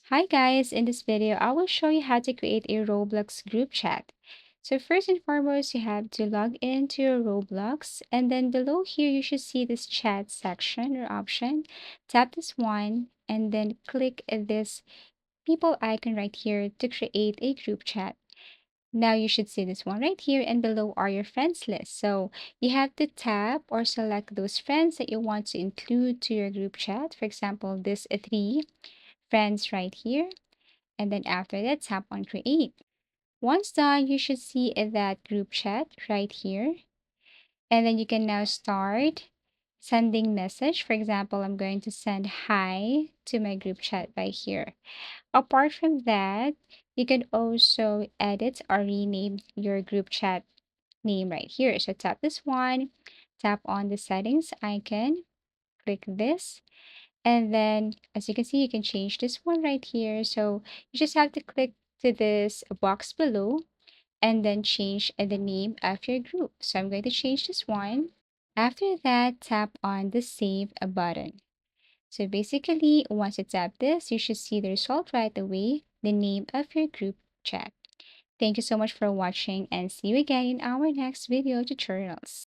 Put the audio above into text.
Hi guys, in this video, I will show you how to create a Roblox group chat. So first and foremost, you have to log into your Roblox, and then below here, you should see this chat section or option. Tap this one and then click this people icon right here to create a group chat. Now you should see this one right here, and below are your friends list. So you have to tap or select those friends that you want to include to your group chat. For example, this three friends right here, and then after that, tap on create. Once done, you should see that group chat right here. And then you can now start sending message. For example, I'm going to send hi to my group chat by here. Apart from that, you can also edit or rename your group chat name right here. So tap this one, tap on the settings icon, click this. And then, as you can see, you can change this one right here. So you just have to click to this box below and then change the name of your group. So I'm going to change this one. After that, tap on the save button. So basically, once you tap this, you should see the result right away, the name of your group chat. Thank you so much for watching and see you again in our next video tutorials.